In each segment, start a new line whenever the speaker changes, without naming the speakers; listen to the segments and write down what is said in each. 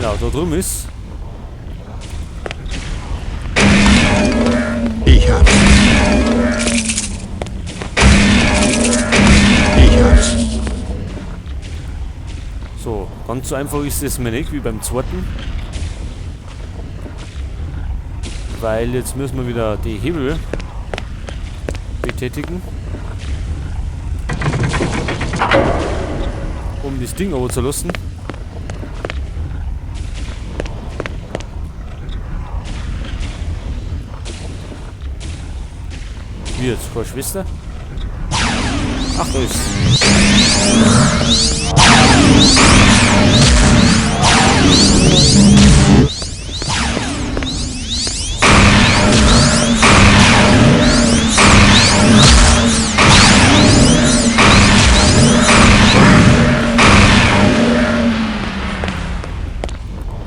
Genau, da drüben ist.
Ich hab's. Ich hab's.
So, ganz so einfach ist es mir nicht wie beim zweiten. Weil jetzt müssen wir wieder die Hebel betätigen. Um das Ding aber zu lassen. Wie jetzt? Keine Schwester? Ach, da ist.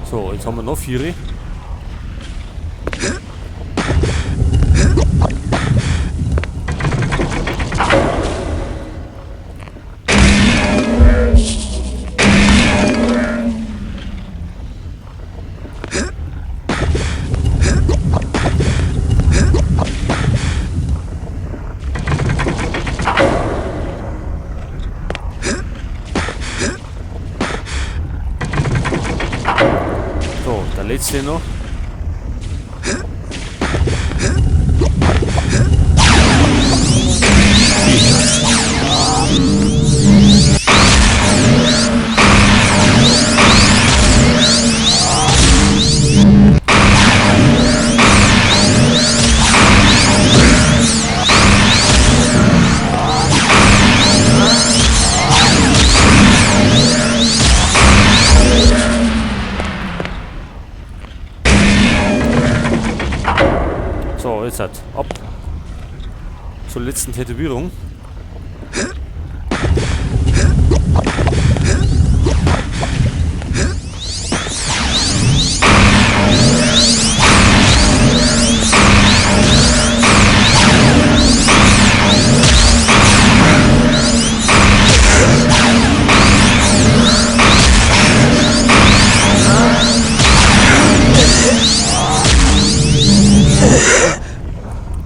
So, jetzt haben wir noch 4. So, der letzte noch. So, jetzt hat ab zur letzten Tätowierung.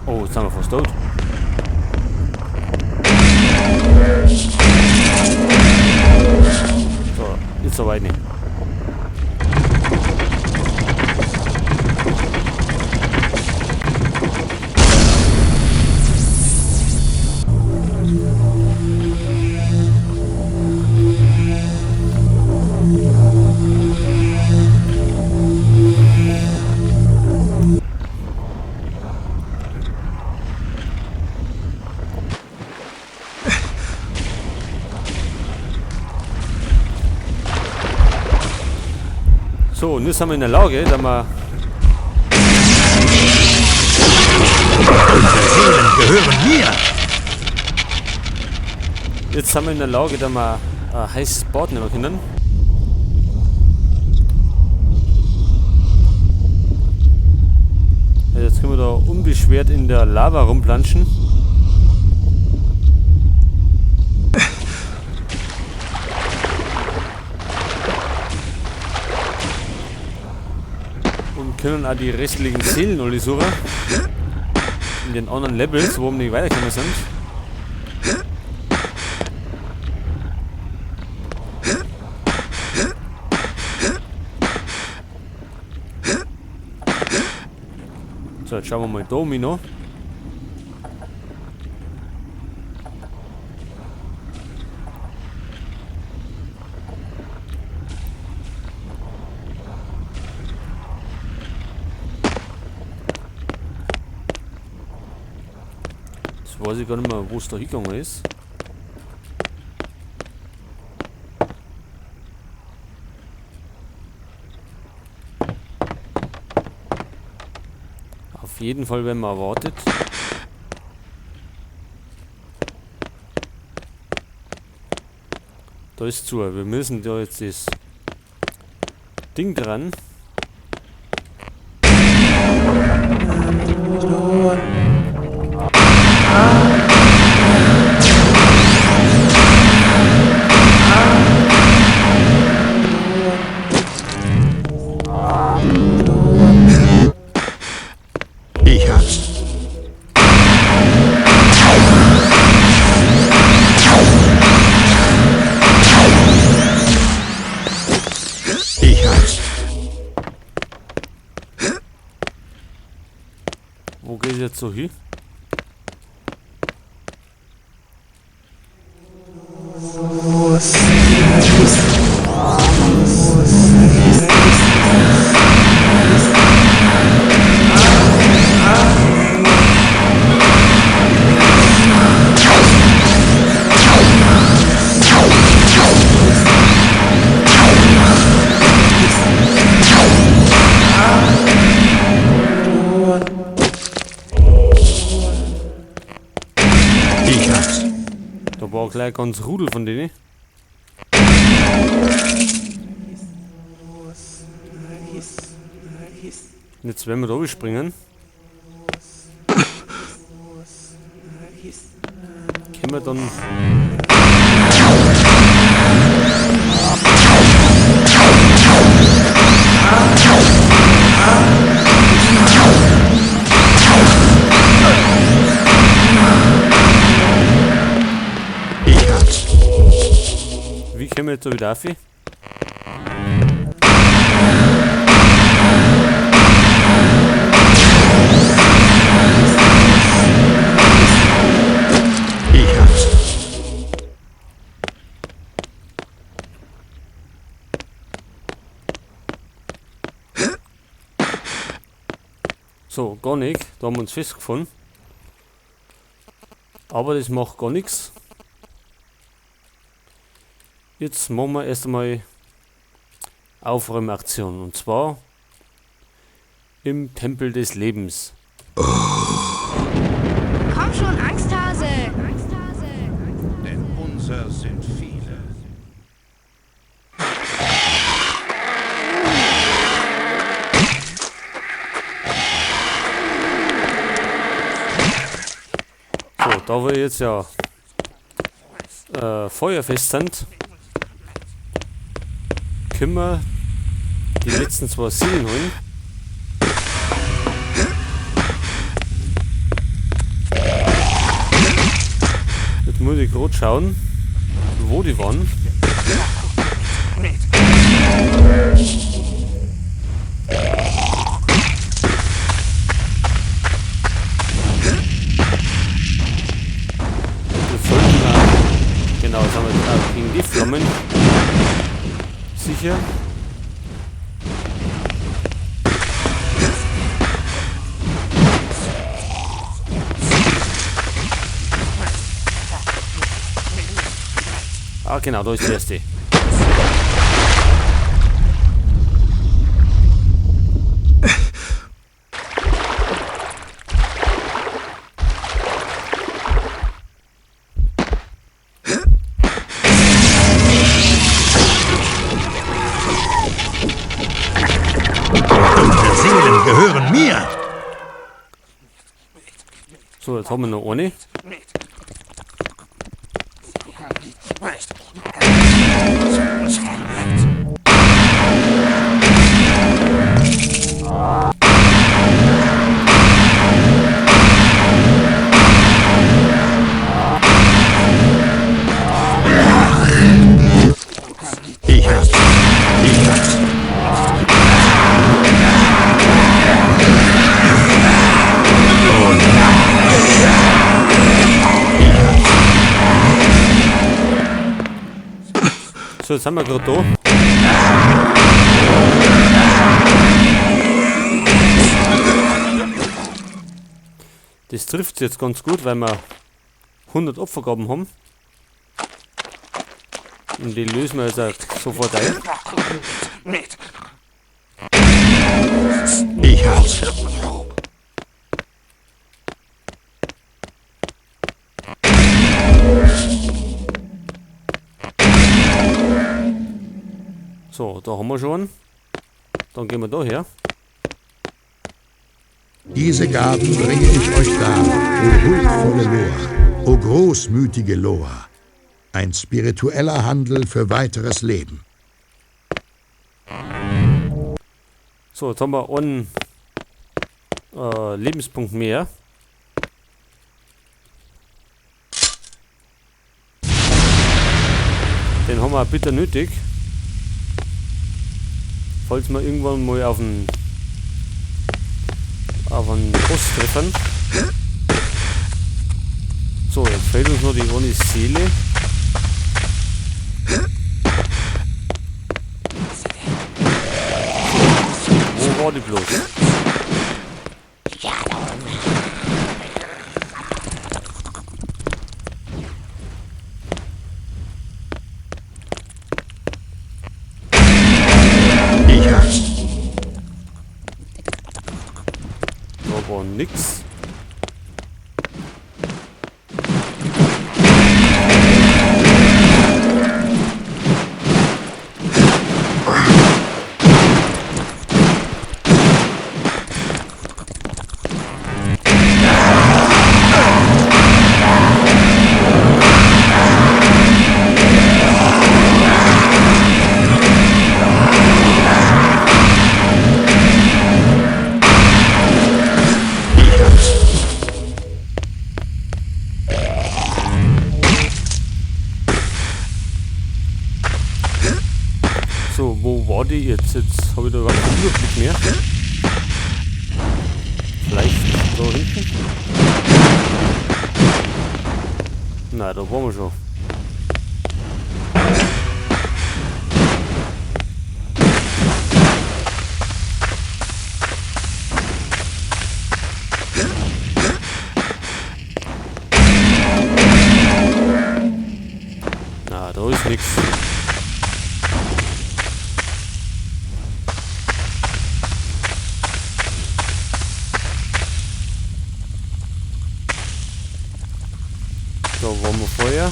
Oh, jetzt sind wir fast tot. So, jetzt aber nicht. So, und jetzt sind wir in der Lage, da wir
Unsere Seelen gehören mir.
jetzt sind wir in der Lage, da wir ein heißes Bad nehmen können. Also jetzt können wir da unbeschwert in der Lava rumplanschen. Und können auch die restlichen Seelen alle suchen. In den anderen Levels, wo wir nicht weitergekommen sind. So, jetzt schauen wir mal Domino. Jetzt weiß ich gar nicht mehr, wo es da hingegangen ist. Auf jeden Fall werden wir erwartet. Da ist zu. Wir müssen da jetzt das Ding dran. jetzt so hin?
Ich hab's.
Da war gleich ganz Rudel von denen. Und jetzt werden wir da springen. Können wir dann.
Ich hab's.
Wie können wir jetzt da wieder auf?
Ich hab's.
So, gar nicht. Da haben wir uns festgefunden. Aber das macht gar nichts. Jetzt machen wir erst einmal Aufräumaktion. Und zwar im Tempel des Lebens.
Komm schon, Angsthase!
Denn unser sind viele.
So, da wir jetzt ja feuerfest sind, können wir die letzten 2 Seelen holen. Jetzt muss ich gerade schauen, wo die waren. Wir sollten genau, jetzt haben wir auch gegen die Flammen. Sicher. Ah, genau, da ist die erste.
Unsere Seelen gehören mir.
So, jetzt haben wir noch eine.
Ich hab's. Ich hab's.
So, jetzt sind wir gerade da. Das trifft jetzt ganz gut, weil wir 100 Opfergaben haben. Und die lösen wir jetzt auch sofort ein.
Ich hab's.
So, da haben wir schon. Dann gehen wir da her.
Diese Gaben bringe ich euch dar, o huldvolle Loa, o großmütige Loa. Ein spiritueller Handel für weiteres Leben.
So, jetzt haben wir einen Lebenspunkt mehr. Den haben wir auch bitter nötig. Falls wir irgendwann mal auf einen Boss treffen. So, jetzt fehlt uns nur die ohne Seele. Wo war die bloß?
Ich hab's.
Da war nix. So, wo war die jetzt? Jetzt habe ich da gar keinen Überblick mehr. Vielleicht da hinten? Nein, da waren wir schon. Na, da ist nichts. Da waren wir vorher.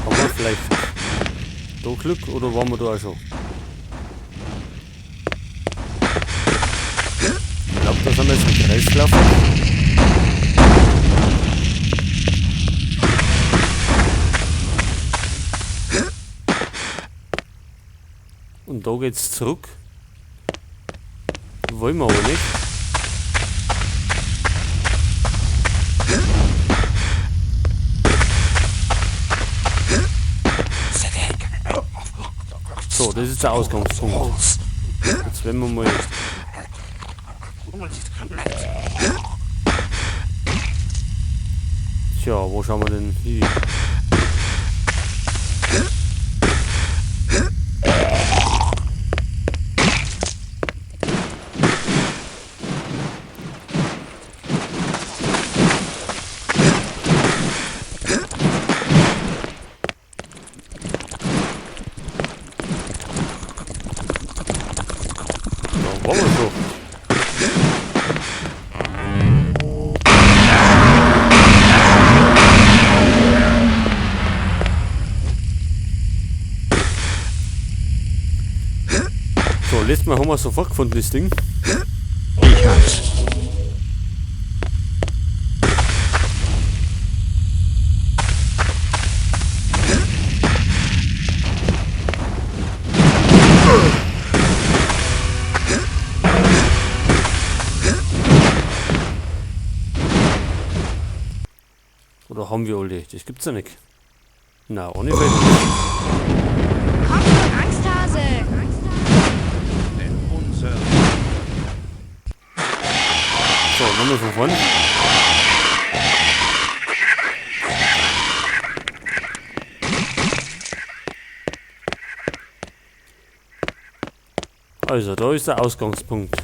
Haben wir vielleicht da Glück oder waren wir da auch schon? Ich glaube, da sind wir jetzt im Kreis gelaufen. Und da geht's zurück. Wollen wir aber nicht. So, das ist der Ausgangspunkt. Jetzt werden wir mal. Tja, wo schauen wir denn hin? Da waren wir schon. So, letztes Mal haben wir sofort gefunden, das Ding.
Ich hab's.
Oder haben wir alle? Das gibt's ja nicht. Na, ohne Welt.
Komm schon, Angsthase!
Denn unser
So, nochmal von vorne. Also, da ist der Ausgangspunkt.